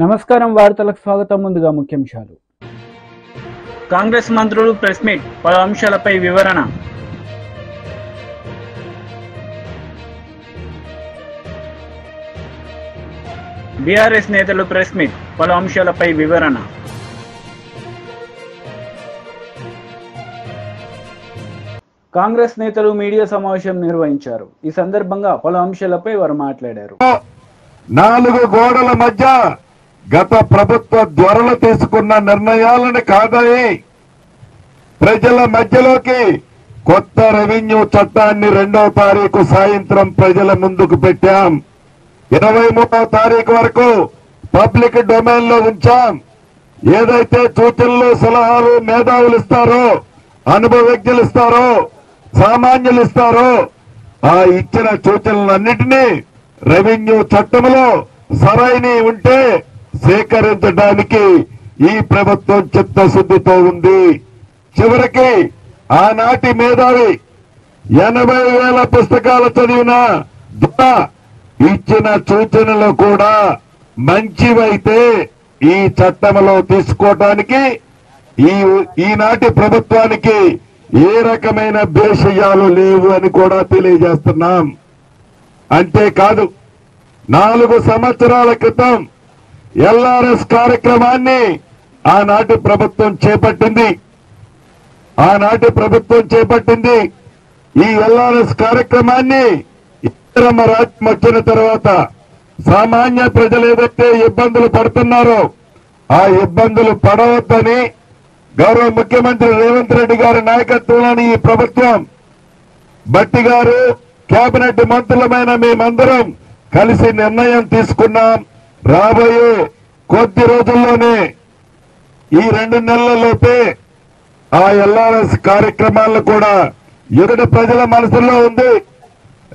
నమస్కారం వార్తలకు స్వాగతం. ముందుగా ముఖ్యాంశాలు. కాంగ్రెస్ మంత్రులు ప్రెస్ మీట్, పలు అంశాలపై వివరణ. బీఆర్ఎస్ నేతలు ప్రెస్ మీట్, పలు అంశాలపై వివరణ. కాంగ్రెస్ నేతలు మీడియా సమావేశం నిర్వహించారు. ఈ సందర్భంగా పలు అంశాలపై వారు మాట్లాడారు. 4 గోడల మధ్య గత ప్రభుత్వ త్వరలో తీసుకున్న నిర్ణయాలను కాదని ప్రజల మధ్యలోకి కొత్త రెవెన్యూ చట్టాన్ని 2వ తారీఖు సాయంత్రం ప్రజల ముందుకు పెట్టాం. 23వ తారీఖు వరకు పబ్లిక్ డొమైన్ లో ఉంచాం. ఏదైతే సూచనలు సలహాలు మేధావులు ఇస్తారో, అనుభవజ్ఞులు ఇస్తారో, సామాన్యులు ఇస్తారో, ఆ ఇచ్చిన సూచనలన్నిటినీ రెవెన్యూ చట్టంలో సరైన ఉంటే సేకరించడానికి ఈ ప్రభుత్వం చిత్తశుద్ధితో ఉంది. చివరికి ఆనాటి మేధావి 80,000 పుస్తకాలు చదివిన ఇచ్చిన సూచనలు కూడా మంచివైతే ఈ చట్టంలో తీసుకోవడానికి ఈనాటి ప్రభుత్వానికి ఏ రకమైన భేషయాలు లేవు అని కూడా తెలియజేస్తున్నాం. అంతేకాదు, 4 సంవత్సరాల క్రితం ఎల్ఆర్ఎస్ కార్యక్రమాన్ని ఆనాటి ప్రభుత్వం చేపట్టింది. ఈ ఎల్ఆర్ఎస్ కార్యక్రమాన్ని ఇందిరమ్మ రాజ్యం వచ్చిన తర్వాత సామాన్య ప్రజలు ఏదైతే ఇబ్బందులు పడుతున్నారో ఆ ఇబ్బందులు పడవద్దని గౌరవ ముఖ్యమంత్రి రేవంత్ రెడ్డి గారి నాయకత్వంలోని ఈ ప్రభుత్వం, భట్టి గారు, కేబినెట్ మంత్రులమైన మేమందరం కలిసి నిర్ణయం తీసుకున్నాం. రాబోయే కొద్ది రోజుల్లోనే, ఈ 2 నెలలలోపే ఆ ఎల్ఆర్ఎస్ కార్యక్రమాలను కూడా ఎదుట ప్రజల మనసులో ఉంది.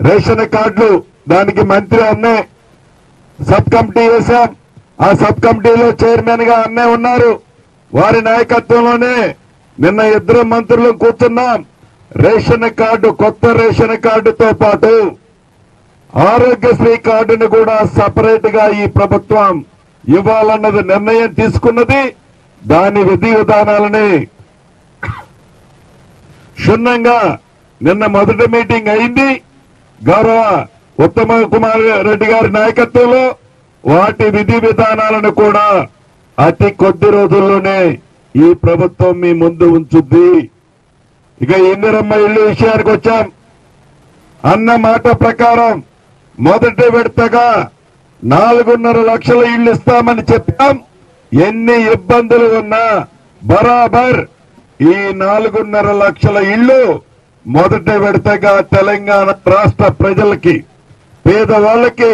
రేషన్ కార్డులు, దానికి మంత్రి అన్నే సబ్ కమిటీ వేశాం. ఆ సబ్ కమిటీలో చైర్మన్ గా అన్నే ఉన్నారు. వారి నాయకత్వంలోనే నిన్న 2 మంత్రులు కూర్చున్నాం. రేషన్ కార్డు, కొత్త రేషన్ కార్డుతో పాటు ఆరోగ్యశ్రీ కార్డును కూడా సపరేట్ గా ఈ ప్రభుత్వం ఇవ్వాలన్నది నిర్ణయం తీసుకున్నది. దాని విధి విధానాలని క్షుణ్ణంగా నిన్న మొదటి మీటింగ్ అయింది. గౌరవ ఉత్తమ కుమార్ రెడ్డి గారి నాయకత్వంలో వాటి విధి విధానాలను కూడా అతి కొద్ది రోజుల్లోనే ఈ ప్రభుత్వం మీ ముందు ఉంచుద్ది. ఇక ఇందిరమ్మ ఇల్లు విషయానికి వచ్చాం. అన్న మాట ప్రకారం మొదటి విడతగా 4.5 లక్షల ఇళ్లు ఇస్తామని చెప్పాం. ఎన్ని ఇబ్బందులు ఉన్నా బరాబర్ ఈ 4.5 లక్షల ఇళ్లు మొదటి విడతగా తెలంగాణ రాష్ట్ర ప్రజలకి, పేదవాళ్లకి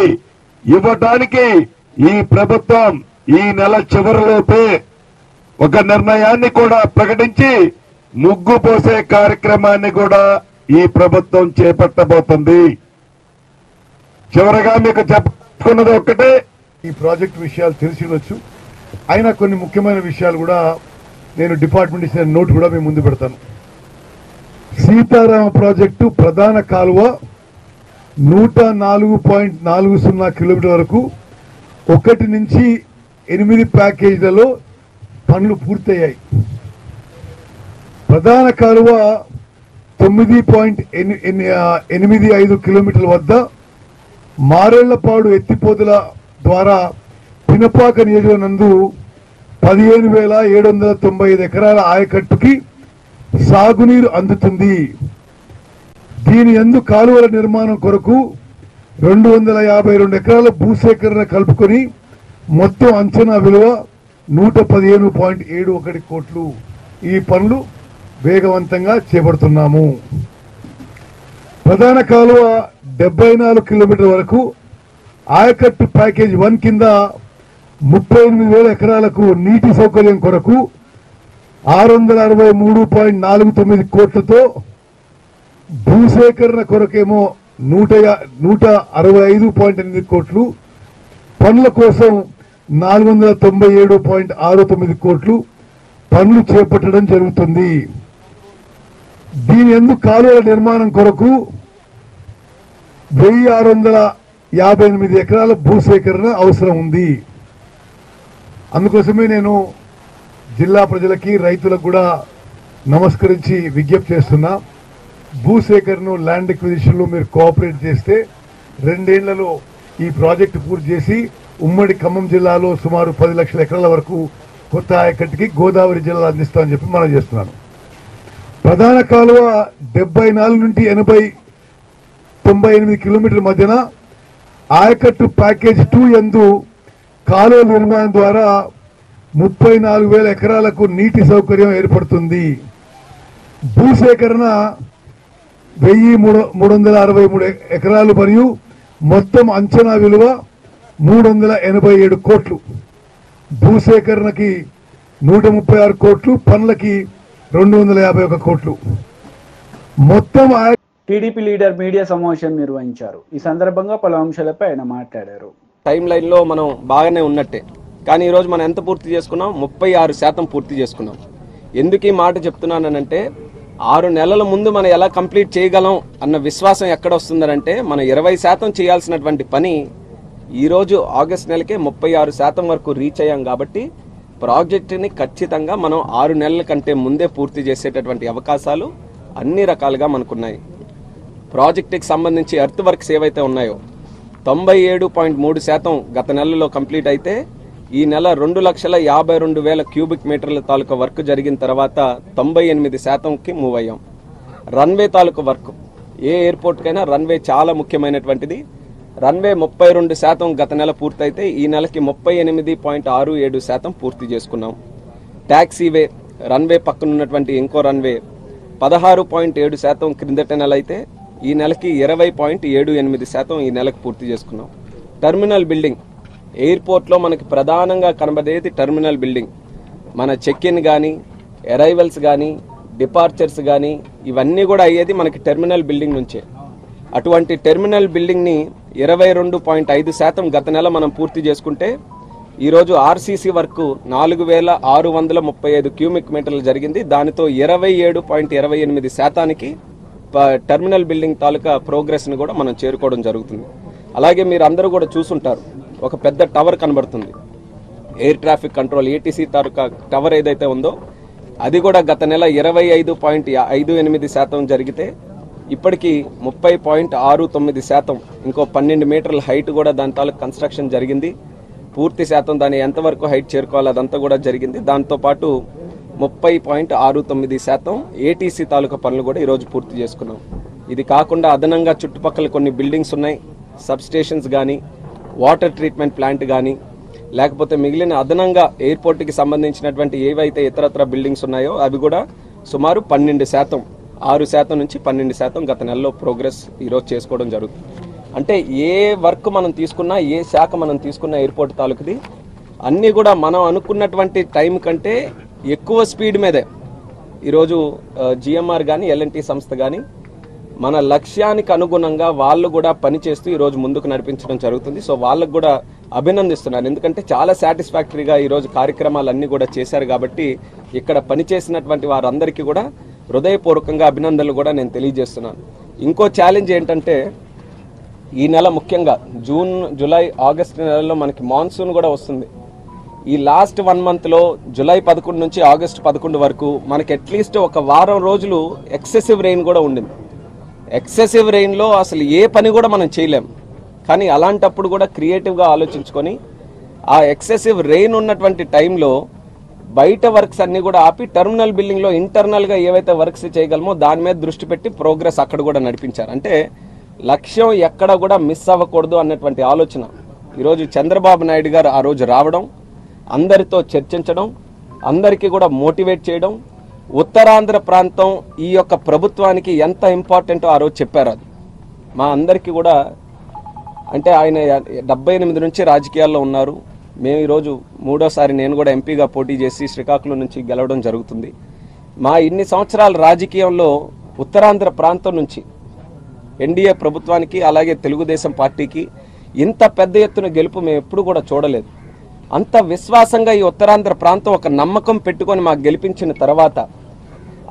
ఇవ్వడానికి ఈ ప్రభుత్వం ఈ నెల చివరిలోపే ఒక నిర్ణయాన్ని కూడా ప్రకటించి ముగ్గు పోసే కార్యక్రమాన్ని కూడా ఈ ప్రభుత్వం చేపట్టబోతుంది. చివరగా మీకు చెప్పుకున్నది ఒక్కటే, ఈ ప్రాజెక్టు విషయాలు తెలిసినొచ్చు, అయినా కొన్ని ముఖ్యమైన విషయాలు కూడా నేను డిపార్ట్మెంట్ ఇచ్చిన నోట్ కూడా మేము ముందు పెడతాను. సీతారామ ప్రాజెక్టు ప్రధాన కాలువ 104.40 కిలోమీటర్ వరకు 1 నుంచి 8 ప్యాకేజీలలో పనులు పూర్తయ్యాయి. ప్రధాన కాలువ 9.85 కిలోమీటర్ల వద్ద మారేళ్లపాడు ఎత్తిపోతుల ద్వారా పినపాక నియోజకవర్గం నందు 15,795 ఎకరాల ఆయకట్టుకి సాగునీరు అందుతుంది. దీని యందు కాలువల నిర్మాణం కొరకు 252 ఎకరాల భూసేకరణ కలుపుకొని మొత్తం అంచనా విలువ 115.71 కోట్లు. ఈ పనులు వేగవంతంగా చేపడుతున్నాము. ప్రధాన కాలువ 74 కిలోమీటర్ల వరకు ఆయకట్టు ప్యాకేజ్ 1 కింద 38,000 ఎకరాలకు నీటి సౌకర్యం కొరకు 663.49 కోట్లతో, భూసేకరణ కొరకేమో 165.8 కోట్లు, పనుల కోసం 497.69 కోట్లు పనులు చేపట్టడం జరుగుతుంది. దీని యందు కాలువల నిర్మాణం కొరకు 1,658 ఎకరాల భూసేకరణ అవసరం ఉంది. అందుకోసమే నేను జిల్లా ప్రజలకి రైతులకు కూడా నమస్కరించి విజ్ఞప్తి చేస్తున్నా. భూసేకరణను ల్యాండ్ ఎక్విజిషన్లో మీరు కోఆపరేట్ చేస్తే 2 ఏళ్లలో ఈ ప్రాజెక్టు పూర్తి చేసి ఉమ్మడి ఖమ్మం జిల్లాలో సుమారు 10 లక్షల ఎకరాల వరకు కొత్త ఆయకట్టుకి గోదావరి జిల్లా అందిస్తామని చెప్పి మనం చేస్తున్నాను. ప్రధాన కాలువ 74 నుండి 98 కిలోమీటర్ల మధ్యన ఆయకట్టు ప్యాకేజ్ 2 యందు కాలువ నిర్మాణం ద్వారా 34,000 ఎకరాలకు నీటి సౌకర్యం ఏర్పడుతుంది. భూసేకరణ 1,363 ఎకరాలు మరియు మొత్తం అంచనా విలువ 387 కోట్లు. భూసేకరణకి 136 కోట్లు, పనులకి 251 కోట్లు. మొత్తం టీడీపీ లీడర్ మీడియా సమావేశం నిర్వహించారు. ఈ సందర్భంగా పలు అంశాలపై ఆయన మాట్లాడారు. టైం లైన్లో మనం బాగానే ఉన్నట్టే, కానీ ఈరోజు మనం ఎంత పూర్తి చేసుకున్నాం? 36% పూర్తి చేసుకున్నాం. ఎందుకు ఈ మాట చెప్తున్నానంటే 6 నెలల ముందు మనం ఎలా కంప్లీట్ చేయగలం అన్న విశ్వాసం ఎక్కడ వస్తుందంటే మనం 20% చేయాల్సినటువంటి పని ఈరోజు ఆగస్టు నెలకే 36% వరకు రీచ్ అయ్యాం. కాబట్టి ప్రాజెక్టుని ఖచ్చితంగా మనం 6 నెలల కంటే ముందే పూర్తి చేసేటటువంటి అవకాశాలు అన్ని రకాలుగా మనకున్నాయి. ప్రాజెక్టుకి సంబంధించి ఎర్త్ వర్క్స్ ఏవైతే ఉన్నాయో 97.3% గత నెలలో కంప్లీట్ అయితే ఈ నెల 2,52,000 క్యూబిక్ మీటర్ల తాలూకా వర్క్ జరిగిన తర్వాత 98%కి మూవ్ అయ్యాం. రన్వే తాలూకా వర్క్, ఏ ఎయిర్పోర్ట్కైనా రన్వే చాలా ముఖ్యమైనటువంటిది. రన్వే 32% గత నెల పూర్తయితే ఈ నెలకి 38.67% పూర్తి చేసుకున్నాం. ట్యాక్సీవే రన్వే పక్కన ఉన్నటువంటి ఇంకో రన్వే 16.7% క్రిందటి నెల అయితే ఈ నెలకి 20.78% ఈ నెలకు పూర్తి చేసుకున్నాం. టెర్మినల్ బిల్డింగ్, ఎయిర్పోర్ట్లో మనకి ప్రధానంగా కనబడేది టెర్మినల్ బిల్డింగ్. మన చెక్ ఇన్ కానీ, అరైవల్స్ కానీ, డిపార్చర్స్ కానీ ఇవన్నీ కూడా అయ్యేది మనకి టెర్మినల్ బిల్డింగ్ నుంచే. అటువంటి టెర్మినల్ బిల్డింగ్ని 22.5% గత నెల మనం పూర్తి చేసుకుంటే ఈరోజు ఆర్సీసీ వర్క్ 4,635 క్యూబిక్ మీటర్లు జరిగింది. దానితో 27.28%కి టెర్మినల్ బిల్డింగ్ తాలూకా ప్రోగ్రెస్ని కూడా మనం చేరుకోవడం జరుగుతుంది. అలాగే మీరు అందరూ కూడా చూసుంటారు, ఒక పెద్ద టవర్ కనబడుతుంది, ఎయిర్ ట్రాఫిక్ కంట్రోల్ ఏటీసీ తాలూకా టవర్ ఏదైతే ఉందో అది కూడా గత నెల 25.58% జరిగితే ఇప్పటికీ 30.69%, ఇంకో 12 మీటర్ల హైట్ కూడా దాని తాలూకు కన్స్ట్రక్షన్ జరిగింది. పూర్తి శాతం దాన్ని ఎంతవరకు హైట్ చేరుకోవాలి అదంతా కూడా జరిగింది. దాంతోపాటు 30.69% ఏటీసీ తాలూకా పనులు కూడా ఈరోజు పూర్తి చేసుకున్నాం. ఇది కాకుండా అదనంగా చుట్టుపక్కల కొన్ని బిల్డింగ్స్ ఉన్నాయి, సబ్ స్టేషన్స్ కానీ, వాటర్ ట్రీట్మెంట్ ప్లాంట్ కానీ, లేకపోతే మిగిలిన అదనంగా ఎయిర్పోర్ట్కి సంబంధించినటువంటి ఏవైతే ఇతరత్ర బిల్డింగ్స్ ఉన్నాయో అవి కూడా సుమారు 12%, 6% నుంచి 12% గత నెలలో ప్రోగ్రెస్ ఈరోజు చేసుకోవడం జరుగుతుంది. అంటే ఏ వర్క్ మనం తీసుకున్నా, ఏ శాఖ మనం తీసుకున్న ఎయిర్పోర్ట్ తాలూకుది అన్నీ కూడా మనం అనుకున్నటువంటి టైం కంటే ఎక్కువ స్పీడ్ మీదే ఈరోజు జిఎంఆర్ కానీ, ఎల్ఎన్టీ సంస్థ కానీ మన లక్ష్యానికి అనుగుణంగా వాళ్ళు కూడా పనిచేస్తూ ఈరోజు ముందుకు నడిపించడం జరుగుతుంది. సో వాళ్ళకు కూడా అభినందిస్తున్నాను, ఎందుకంటే చాలా సాటిస్ఫాక్టరీగా ఈరోజు కార్యక్రమాలన్నీ కూడా చేశారు. కాబట్టి ఇక్కడ పనిచేసినటువంటి వారందరికీ కూడా హృదయపూర్వకంగా అభినందనలు కూడా నేను తెలియజేస్తున్నాను. ఇంకో ఛాలెంజ్ ఏంటంటే ఈ నెల ముఖ్యంగా జూన్, జూలై, ఆగస్టు నెలలో మనకి మాన్సూన్ కూడా వస్తుంది. ఈ లాస్ట్ 1 మంత్లో జూలై 11 నుంచి ఆగస్టు 11 వరకు మనకి అట్లీస్ట్ ఒక వారం రోజులు ఎక్సెసివ్ రెయిన్ కూడా ఉండింది. ఎక్సెసివ్ రెయిన్లో అసలు ఏ పని కూడా మనం చేయలేం. కానీ అలాంటప్పుడు కూడా క్రియేటివ్గా ఆలోచించుకొని ఆ ఎక్సెసివ్ రెయిన్ ఉన్నటువంటి టైంలో బయట వర్క్స్ అన్నీ కూడా ఆపి టెర్మినల్ బిల్డింగ్లో ఇంటర్నల్గా ఏవైతే వర్క్స్ చేయగలమో దాని మీద దృష్టి పెట్టి ప్రోగ్రెస్ అక్కడ కూడా నడిపించారు. అంటే లక్ష్యం ఎక్కడ కూడా మిస్ అవ్వకూడదు అన్నటువంటి ఆలోచన ఈరోజు చంద్రబాబు నాయుడు గారు ఆ రోజు రావడం, అందరితో చర్చించడం, అందరికీ కూడా మోటివేట్ చేయడం, ఉత్తరాంధ్ర ప్రాంతం ఈ యొక్క ప్రభుత్వానికి ఎంత ఇంపార్టెంటో ఆ రోజు చెప్పారు. అది మా అందరికీ కూడా, అంటే ఆయన 78 నుంచి రాజకీయాల్లో ఉన్నారు. మేము ఈరోజు 3వసారి నేను కూడా ఎంపీగా పోటీ చేసి శ్రీకాకుళం నుంచి గెలవడం జరుగుతుంది. మా ఇన్ని సంవత్సరాల రాజకీయంలో ఉత్తరాంధ్ర ప్రాంతం నుంచి ఎన్డీఏ ప్రభుత్వానికి అలాగే తెలుగుదేశం పార్టీకి ఇంత పెద్ద ఎత్తున గెలుపు మేము ఎప్పుడు కూడా చూడలేదు. అంత విశ్వాసంగా ఈ ఉత్తరాంధ్ర ప్రాంతం ఒక నమ్మకం పెట్టుకొని మాకు గెలిపించిన తర్వాత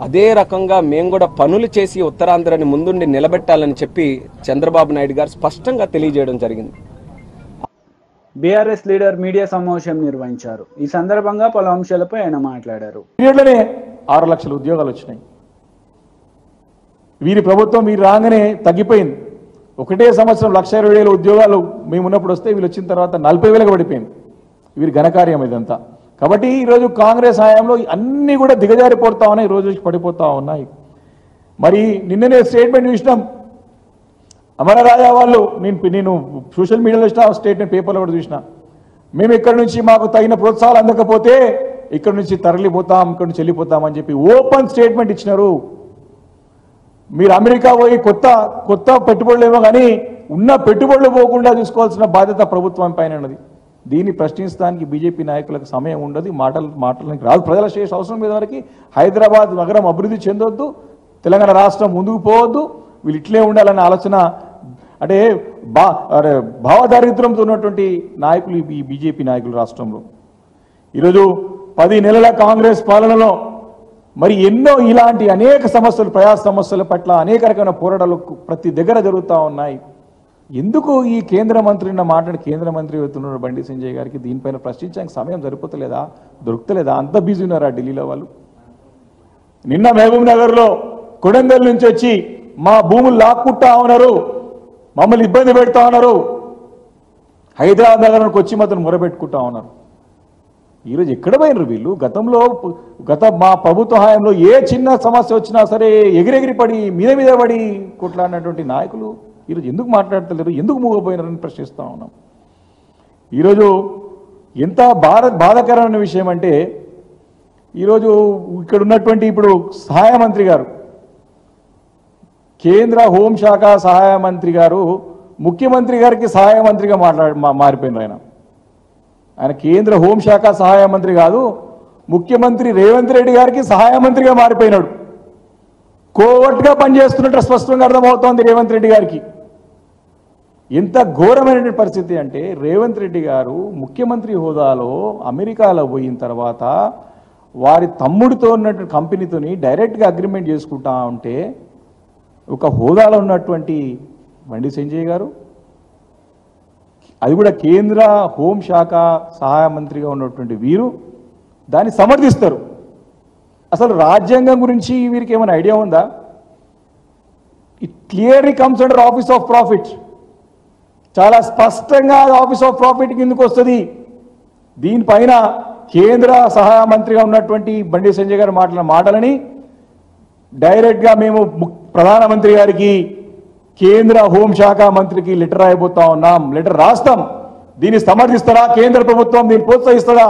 అదే రకంగా మేము కూడా పనులు చేసి ఉత్తరాంధ్రని ముందుండి నిలబెట్టాలని చెప్పి చంద్రబాబు నాయుడు గారు స్పష్టంగా తెలియజేయడం జరిగింది. బీఆర్ఎస్ లీడర్ మీడియా సమావేశం నిర్వహించారు. ఈ సందర్భంగా పలు అంశాలపై ఆయన మాట్లాడారు. పీరియడ్లోనే 6 లక్షల ఉద్యోగాలు వచ్చినాయి. వీరి ప్రభుత్వం వీరు రాగానే తగ్గిపోయింది. ఒకటే సంవత్సరం 1,20,000 ఉద్యోగాలు మేము ఉన్నప్పుడు వస్తే వీళ్ళు వచ్చిన తర్వాత 40,000కి పడిపోయింది. వీరి ఘనకార్యం ఇదంతా. కాబట్టి ఈరోజు కాంగ్రెస్ హయాంలో అన్నీ కూడా దిగజారిపోతా ఉన్నాయి, రోజు పడిపోతూ ఉన్నాయి. మరి నిన్ననే స్టేట్మెంట్ చూసినాం. అమరరాజా వాళ్ళు నేను సోషల్ మీడియాలో చూసిన స్టేట్మెంట్, పేపర్లో కూడా చూసిన. మేము ఇక్కడ నుంచి మాకు తగిన ప్రోత్సాహాలు అందకపోతే ఇక్కడ నుంచి తరలిపోతాం, ఇక్కడ నుంచి వెళ్ళిపోతామని చెప్పి ఓపెన్ స్టేట్మెంట్ ఇచ్చినారు. మీరు అమెరికా పోయి కొత్త పెట్టుబడులు ఏమో కానీ ఉన్న పెట్టుబడులు పోకుండా చూసుకోవాల్సిన బాధ్యత ప్రభుత్వం పైన ఉన్నది. దీన్ని ప్రశ్నించడానికి బీజేపీ నాయకులకు సమయం ఉండదు, మాటలకు రాదు. ప్రజల శ్రేష్ఠ అవసరం మీద వరకు హైదరాబాద్ నగరం అభివృద్ధి చెందొద్దు, తెలంగాణ రాష్ట్రం ముందుకు పోవద్దు, వీళ్ళు ఇట్లే ఉండాలనే ఆలోచన అంటే భావదారిద్ర్యంతో ఉన్నటువంటి నాయకులు ఈ బీజేపీ నాయకులు రాష్ట్రంలో. ఈరోజు 10 నెలల కాంగ్రెస్ పాలనలో మరి ఎన్నో ఇలాంటి అనేక సమస్యలు, ప్రజా సమస్యల పట్ల అనేక రకమైన పోరాటాలు ప్రతి దగ్గర జరుగుతూ ఉన్నాయి. ఎందుకు ఈ కేంద్ర మంత్రి అవుతున్నారు బండి సంజయ్ గారికి దీనిపైన ప్రశ్నించడానికి సమయం దొరుకుతలేదా? అంత బిజీ ఉన్నారా ఢిల్లీలో వాళ్ళు? నిన్న మహబూబ్ నగర్లో కొడంగల్ నుంచి వచ్చి మా భూములు లాక్కుంటా ఉన్నారు, మమ్మల్ని ఇబ్బంది పెడతా ఉన్నారు, హైదరాబాద్ నగరానికి వచ్చి మాత్రం మొరబెట్టుకుంటా ఉన్నారు. ఈరోజు ఎక్కడ పోయినరు వీళ్ళు? మా ప్రభుత్వ హయాంలో ఏ చిన్న సమస్య వచ్చినా సరే ఎగిరెగిరి పడి మీద పడి కొట్లాడినటువంటి నాయకులు ఈరోజు ఎందుకు మాట్లాడతలేరు, ఎందుకు మూగపోయినారని ప్రశ్నిస్తూ ఉన్నాం. ఈరోజు ఎంత బాధాకరమైన విషయం అంటే ఈరోజు ఇక్కడ ఉన్నటువంటి ఇప్పుడు సహాయ మంత్రి గారు, కేంద్ర హోంశాఖ సహాయ మంత్రి గారు ముఖ్యమంత్రి గారికి సహాయ మంత్రిగా మారిపోయినారు. ఆయన కేంద్ర హోంశాఖ సహాయ మంత్రి కాదు, ముఖ్యమంత్రి రేవంత్ రెడ్డి గారికి సహాయ మంత్రిగా మారిపోయినాడు. కోవట్గా పనిచేస్తున్నట్టు స్పష్టంగా అర్థమవుతోంది రేవంత్ రెడ్డి గారికి. ఎంత ఘోరమైనటువంటి పరిస్థితి అంటే రేవంత్ రెడ్డి గారు ముఖ్యమంత్రి హోదాలో అమెరికాలో పోయిన తర్వాత వారి తమ్ముడితో ఉన్నటువంటి కంపెనీతోని డైరెక్ట్గా అగ్రిమెంట్ చేసుకుంటా ఉంటే ఒక హోదాలో ఉన్నటువంటి బండి సంజయ్ గారు, అది కూడా కేంద్ర హోంశాఖ సహాయ మంత్రిగా ఉన్నటువంటి వీరు దాన్ని సమర్థిస్తారు. అసలు రాజ్యాంగం గురించి వీరికి ఏమైనా ఐడియా ఉందా? It clearly comes under office of profit. చాలా స్పష్టంగా ఆఫీస్ ఆఫ్ ప్రాఫిట్ కిందకు వస్తుంది. దీనిపైన కేంద్ర సహాయ మంత్రిగా ఉన్నటువంటి బండి సంజయ్ గారు మాట్లాడిన మాటలని డైరెక్ట్గా మేము ప్రధానమంత్రి గారికి, కేంద్ర హోంశాఖ మంత్రికి లెటర్ రాయబోతా ఉన్నాం, లెటర్ రాస్తాం. దీన్ని సమర్థిస్తారా కేంద్ర ప్రభుత్వం? దీన్ని ప్రోత్సహిస్తారా?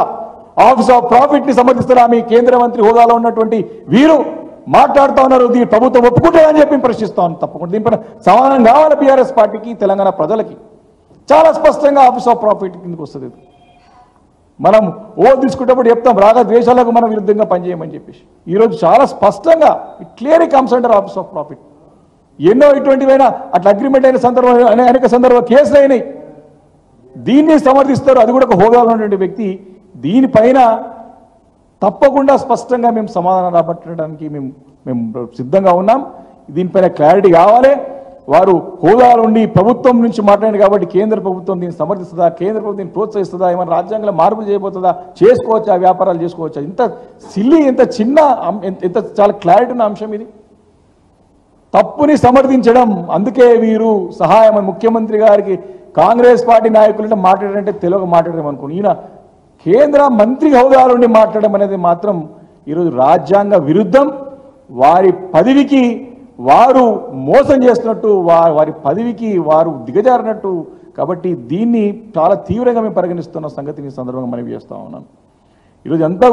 ఆఫీస్ ఆఫ్ ప్రాఫిట్ ని సమర్థిస్తారా? మీ కేంద్ర మంత్రి హోదాలో ఉన్నటువంటి వీరు మాట్లాడుతూ ఉన్నారు, దీని ప్రభుత్వం ఒప్పుకుంటుందని చెప్పి ప్రశ్నిస్తాను. తప్పకుండా దీనిపైన సమానం కావాలి బీఆర్ఎస్ పార్టీకి, తెలంగాణ ప్రజలకి. చాలా స్పష్టంగా ఆఫీస్ ఆఫ్ ప్రాఫిట్ కిందకి వస్తుంది. మనం తీసుకునేటప్పుడు చెప్తాం రాగ ద్వేషాలకు మనం విరుద్ధంగా పనిచేయమని చెప్పేసి. ఈరోజు చాలా స్పష్టంగా it clearly comes under office of profit. ఎన్నో ఇటువంటివైనా అట్లా అగ్రిమెంట్ అయిన సందర్భం అనేక సందర్భాలు కేసులు అయినాయి. దీన్ని సమర్థిస్తారు, అది కూడా ఒక హోదాలో ఉన్నటువంటి వ్యక్తి. దీనిపైన తప్పకుండా స్పష్టంగా మేము సమాధానం రాబట్టడానికి మేము సిద్ధంగా ఉన్నాం. దీనిపైన క్లారిటీ కావాలి. వారు హోదాలో ఉండి ప్రభుత్వం నుంచి మాట్లాడారు కాబట్టి కేంద్ర ప్రభుత్వం దీన్ని సమర్థిస్తుందా, కేంద్ర ప్రభుత్వం దీన్ని ప్రోత్సహిస్తుందా, ఏమైనా రాజ్యాంగంలో మార్పులు చేయబోతుందా, చేసుకోవచ్చా, వ్యాపారాలు చేసుకోవచ్చా? ఇంత సిల్లీ, ఎంత చిన్న, ఎంత చాలా క్లారిటీ ఉన్న అంశం ఇది. తప్పుని సమర్థించడం. అందుకే వీరు సహాయం ముఖ్యమంత్రి గారికి కాంగ్రెస్ పార్టీ నాయకులంటే మాట్లాడారంటే తెలుగు మాట్లాడడం అనుకోండి. ఈయన కేంద్ర మంత్రి హోదాలో ఉండి మాట్లాడడం అనేది మాత్రం ఈరోజు రాజ్యాంగ విరుద్ధం. వారి పదవికి వారు మోసం చేస్తున్నట్టు, వారి పదవికి వారు దిగజారినట్టు. కాబట్టి దీన్ని చాలా తీవ్రంగా మేము పరిగణిస్తున్న సంగతిని సందర్భంగా మనం చేస్తా ఉన్నాం. ఈరోజు అంతా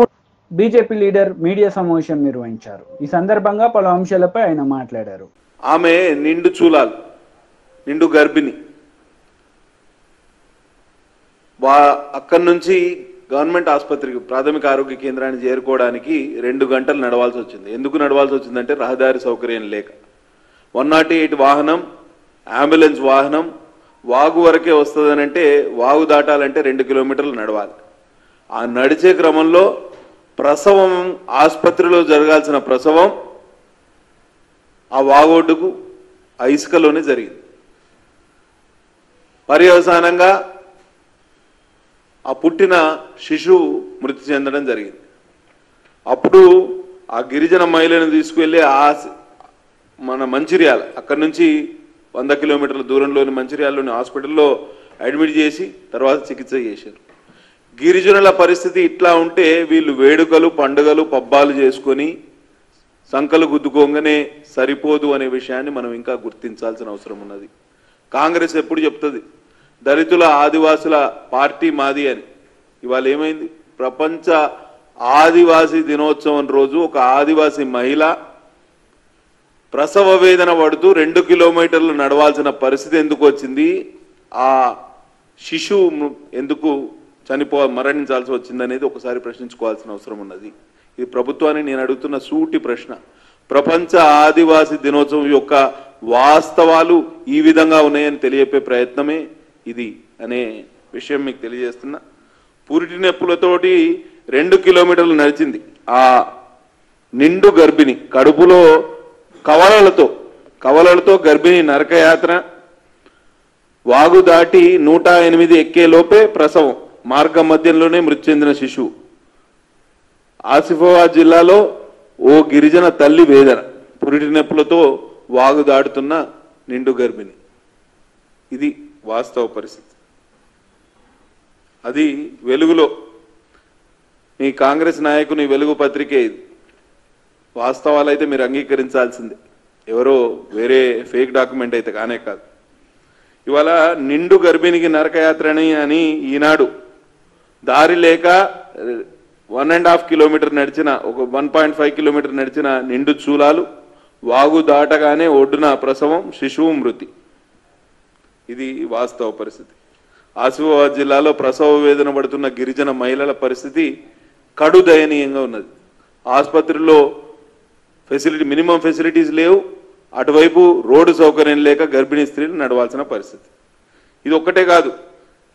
బీజేపీ లీడర్ మీడియా సమావేశం నిర్వహించారు. ఈ సందర్భంగా పలు అంశాలపై ఆయన మాట్లాడారు. ఆమె నిండు చూలాలు, నిండు గర్భిణి. అక్కడి నుంచి గవర్నమెంట్ ఆసుపత్రికి, ప్రాథమిక ఆరోగ్య కేంద్రాన్ని చేరుకోవడానికి 2 గంటలు నడవాల్సి వచ్చింది. ఎందుకు నడవాల్సి వచ్చిందంటే రహదారి సౌకర్యం లేక. 108 వాహనం, అంబులెన్స్ వాహనం వాగు వరకే వస్తుందనంటే వాగు దాటాలంటే 2 కిలోమీటర్లు నడవాలి. ఆ నడిచే క్రమంలో ప్రసవం, ఆసుపత్రిలో జరగాల్సిన ప్రసవం ఆ వాగొడ్డుకు ఆ ఇసుకలోనే జరిగింది. పర్యవసానంగా ఆ పుట్టిన శిశువు మృతి చెందడం జరిగింది. అప్పుడు ఆ గిరిజన మహిళను తీసుకువెళ్ళి మన మంచిర్యాల అక్కడి నుంచి 100 కిలోమీటర్ల దూరంలోని మంచిర్యాలలోని హాస్పిటల్లో అడ్మిట్ చేసి తర్వాత చికిత్స చేశారు. గిరిజనుల పరిస్థితి ఇట్లా ఉంటే వీళ్ళు వేడుకలు పండుగలు పబ్బాలు చేసుకొని సంకలు గుద్దుకోగానే సరిపోదు అనే విషయాన్ని మనం ఇంకా గుర్తించాల్సిన అవసరం ఉన్నది. కాంగ్రెస్ ఎప్పుడు చెప్తుంది దళితుల ఆదివాసుల పార్టీ మాది అని. ఇవాళ ఏమైంది? ప్రపంచ ఆదివాసీ దినోత్సవం రోజు ఒక ఆదివాసీ మహిళ ప్రసవ వేదన పడుతూ 2 కిలోమీటర్లు నడవాల్సిన పరిస్థితి ఎందుకు వచ్చింది? ఆ శిశువు ఎందుకు మరణించాల్సి వచ్చిందనేది ఒకసారి ప్రశ్నించుకోవాల్సిన అవసరం ఉన్నది. ఇది ప్రభుత్వాన్ని నేను అడుగుతున్న సూటి ప్రశ్న. ప్రపంచ ఆదివాసీ దినోత్సవం యొక్క వాస్తవాలు ఈ విధంగా ఉన్నాయని తెలియపే ప్రయత్నమే ఇది అనే విషయం మీకు తెలియజేస్తున్నా. పురిటి నొప్పులతోటి 2 కిలోమీటర్లు నడిచింది ఆ నిండు గర్భిణి, కడుపులో కవలలతో గర్భిణి నరకయాత్ర, వాగు దాటి 108 ఎక్కే లోపే ప్రసవం, మార్గ మధ్యంలోనే మృతి చెందిన శిశువు. ఆసిఫాబాద్ జిల్లాలో ఓ గిరిజన తల్లి వేదన, పురిటి నొప్పులతో వాగు దాటుతున్న నిండు గర్భిణి. ఇది వాస్తవ పరిస్థితి. అది వెలుగులో మీ కాంగ్రెస్ నాయకుని వెలుగు పత్రికే ఇది. వాస్తవాలైతే మీరు అంగీకరించాల్సిందే, ఎవరో వేరే ఫేక్ డాక్యుమెంట్ అయితే కానే కాదు. ఇవాళ నిండు గర్భిణికి నరకయాత్రని అని ఈనాడు దారి లేక 1.5 కిలోమీటర్ నడిచిన, ఒక 1.5 కిలోమీటర్ నడిచిన నిండు చూలాలు, వాగు దాటగానే ఒడ్డున ప్రసవం, శిశువు మృతి. ఇది వాస్తవ పరిస్థితి. ఆసిఫాబాద్ జిల్లాలో ప్రసవ వేదన పడుతున్న గిరిజన మహిళల పరిస్థితి కడు దయనీయంగా ఉన్నది. ఆసుపత్రిలో మినిమం ఫెసిలిటీస్ లేవు, అటువైపు రోడ్డు సౌకర్యం లేక గర్భిణీ స్త్రీలు నడవాల్సిన పరిస్థితి. ఇది ఒక్కటే కాదు,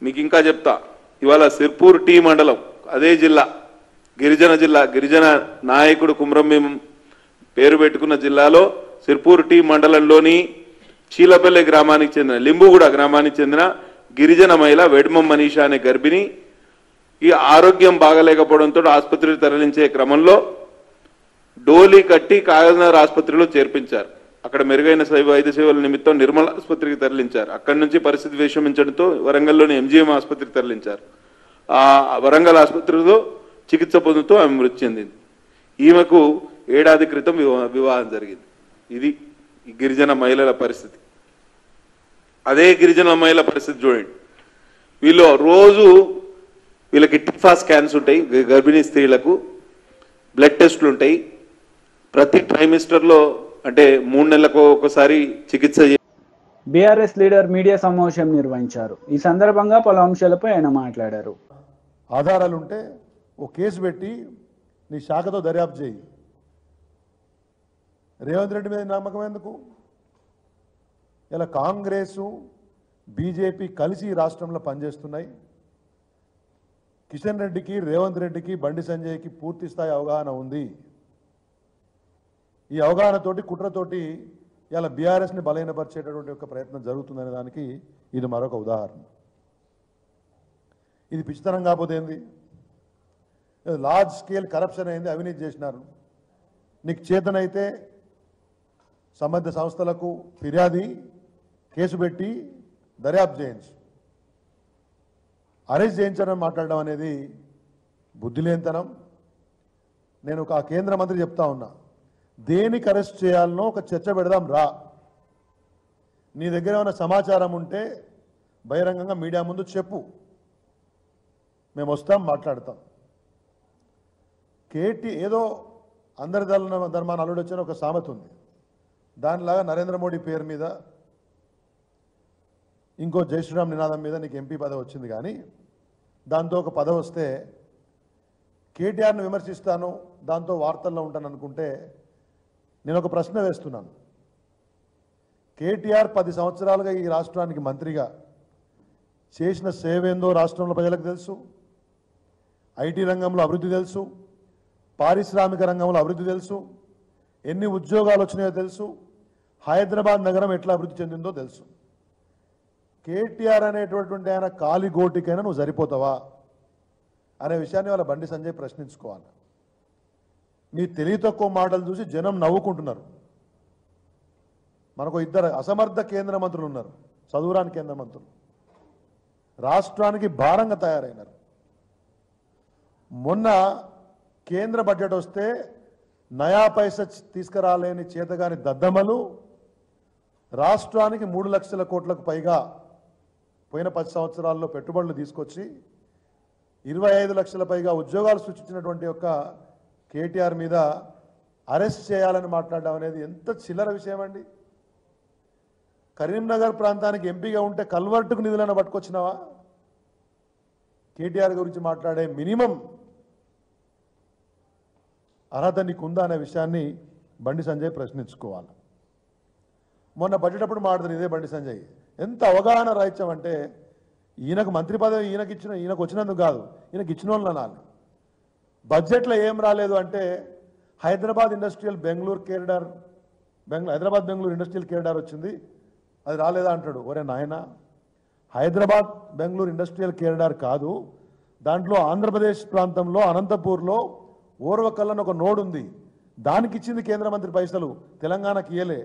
మీకు ఇంకా చెప్తా. ఇవాళ సిర్పూర్ టీ మండలం, అదే జిల్లా, గిరిజన నాయకుడు కుమ్రంభీం పేరు పెట్టుకున్న జిల్లాలో సిర్పూర్ టీ మండలంలోని చీలపల్లె గ్రామానికి చెందిన, లింబుగూడ గ్రామానికి చెందిన గిరిజన మహిళ వెడ్మం మనీషా అనే గర్భిణి ఈ ఆరోగ్యం బాగలేకపోవడంతో ఆసుపత్రికి తరలించే క్రమంలో డోలీ కట్టి కాగజ్నగర్ ఆసుపత్రిలో చేర్పించారు. అక్కడ మెరుగైన వైద్య సేవల నిమిత్తం నిర్మల్ ఆసుపత్రికి తరలించారు. అక్కడి నుంచి పరిస్థితి విషమించడంతో వరంగల్లోని ఎంజీఎం ఆసుపత్రికి తరలించారు. ఆ వరంగల్ ఆసుపత్రిలో చికిత్స పొందుతూ ఆమె మృతి చెందింది. ఈమెకు 7 ఏళ్ల క్రితం వివాహం జరిగింది. ఇది గిరిజన మహిళల పరిస్థితి. అదే గిరిజన మహిళల పరిస్థితి చూడండి. వీళ్ళకి టిఫా స్కాన్స్ ఉంటాయి, గర్భిణీ స్త్రీలకు బ్లడ్ టెస్టులు ఉంటాయి. ప్రతి ట్రైమిస్టర్లో అంటే 3 నెలలకు ఒకసారి చికిత్స. బీఆర్ఎస్ లీడర్ మీడియా సమావేశం నిర్వహించారు. ఈ సందర్భంగా పలు అంశాలపై ఆయన మాట్లాడారు. ఆధారాలుంటే ఓ కేసు పెట్టి నీ శాఖతో దర్యాప్తు చేయి. రేవంత్ రెడ్డి మీద నమ్మకం ఎందుకు? ఇలా కాంగ్రెసు బీజేపీ కలిసి రాష్ట్రంలో పనిచేస్తున్నాయి. కిషన్ రెడ్డికి, రేవంత్ రెడ్డికి, బండి సంజయ్కి పూర్తి స్థాయి అవగాహన ఉంది. ఈ అవగాహనతోటి, కుట్రతోటి ఇలా బీఆర్ఎస్ని బలహీనపరిచేటటువంటి ఒక ప్రయత్నం జరుగుతుందనే దానికి ఇది మరొక ఉదాహరణ. ఇది పిచ్చితనం కాకపోతే ఏంది? లార్జ్ స్కేల్ కరప్షన్ అయింది, అవినీతి చేసినారు. నీకు చేతనైతే సంబంధిత సంస్థలకు ఫిర్యాదు కేసు పెట్టి దర్యాప్తు చేయించు. అరెస్ట్ చేయించడం మాట్లాడడం అనేది బుద్ధిలేనితనం. నేను ఒక కేంద్ర మంత్రి చెప్తా ఉన్నా, దేనికి అరెస్ట్ చేయాలనో ఒక చర్చ పెడదాం రా. నీ దగ్గర ఏమైనా సమాచారం ఉంటే బహిరంగంగా మీడియా ముందు చెప్పు, మేము వస్తాం, మాట్లాడతాం. ఏదో అందరి ధర్మాన్ని అల్లుడు వచ్చిన ఒక సామెత ఉంది. దానిలాగా నరేంద్ర మోడీ పేరు మీద ఇంకో జై శ్రీరామ్ నినాదం మీద నీకు ఎంపీ పదవి వచ్చింది. కానీ దాంతో ఒక పదవి వస్తే కేటీఆర్ని విమర్శిస్తాను, దాంతో వార్తల్లో ఉంటాను అనుకుంటే నేను ఒక ప్రశ్న వేస్తున్నాను. కేటీఆర్ 10 సంవత్సరాలుగా ఈ రాష్ట్రానికి మంత్రిగా చేసిన సేవ ఏందో రాష్ట్రంలో ప్రజలకు తెలుసు. ఐటీ రంగంలో అభివృద్ధి తెలుసు, పారిశ్రామిక రంగంలో అభివృద్ధి తెలుసు, ఎన్ని ఉద్యోగాలు వచ్చినాయో తెలుసు, హైదరాబాద్ నగరం ఎట్లా అభివృద్ధి చెందిందో తెలుసు. కేటీఆర్ అనేటటువంటి ఆయన కాలి గోటికైనా నువ్వు సరిపోతావా? అనే విషయాన్ని వాళ్ళ బండి సంజయ్ ప్రశ్నించుకోవాలి. మీ తెలివి తక్కువ మాటలు చూసి జనం నవ్వుకుంటున్నారు. మనకు ఇద్దరు అసమర్థ కేంద్ర మంత్రులు ఉన్నారు, చదువురాని కేంద్ర మంత్రులు, రాష్ట్రానికి భారంగా తయారైనారు. మొన్న కేంద్ర బడ్జెట్ వస్తే నయా పైసా తీసుకురాలేని చేతగాని దద్దమ్మలు రాష్ట్రానికి 3 లక్షల కోట్లకు పైగా పోయిన 10 సంవత్సరాల్లో పెట్టుబడులు తీసుకొచ్చి 25 లక్షల పైగా ఉద్యోగాలు సృష్టించినటువంటి యొక్క కేటీఆర్ మీద అరెస్ట్ చేయాలని మాట్లాడడం అనేది ఎంత చిల్లర విషయం అండి. కరీంనగర్ ప్రాంతానికి ఎంపీగా ఉంటే కల్వర్టుకు నిధులను పట్టుకొచ్చినావా? కేటీఆర్ గురించి మాట్లాడే మినిమం అర్హత నీకుందా అనే విషయాన్ని బండి సంజయ్ ప్రశ్నించుకోవాలి. మొన్న బడ్జెట్ అప్పుడు మాట్లాడుతుంది ఇదే బండి సంజయ్. ఎంత అవగాహన రాహిత్యం అంటే ఈయనకు మంత్రి పదవి ఈయనకు వచ్చినందుకు కాదు, ఈయనకి ఇచ్చిన వాళ్ళు అనాలి. బడ్జెట్లో ఏం రాలేదు అంటే హైదరాబాద్ ఇండస్ట్రియల్ బెంగళూరు కేరిడార్ హైదరాబాద్ బెంగళూరు ఇండస్ట్రియల్ కేరిడార్ వచ్చింది, అది రాలేదా అంటాడు. ఒరే నాయన, హైదరాబాద్ బెంగళూరు ఇండస్ట్రియల్ కేరిడార్ కాదు, దాంట్లో ఆంధ్రప్రదేశ్ ప్రాంతంలో అనంతపూర్లో ఓర్వకల్లని ఒక నోడ్ ఉంది, దానికి ఇచ్చింది కేంద్ర మంత్రి పైసలు, తెలంగాణకి ఇయ్యలే.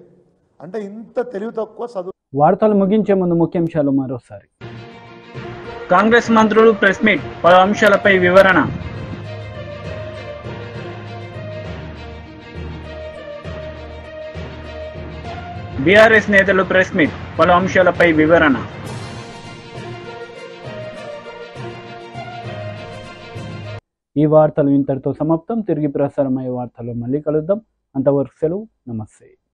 అంటే ఇంత తెలివి తక్కువ చదువు. వార్తలు ముగించే ముందు ముఖ్యాంశాలు మరోసారి. కాంగ్రెస్ మంత్రులు ప్రెస్ మీట్, పలు అంశాలపై వివరణ. బీఆర్ఎస్ నేతలు ప్రెస్ మీట్, పలు అంశాలపై వివరణ. ఈ వార్తలు ఇంతటితో సమాప్తం. తిరిగి ప్రసారమయ్యే వార్తలు మళ్ళీ కలుద్దాం. అంతవరకు సెలవు. నమస్తే.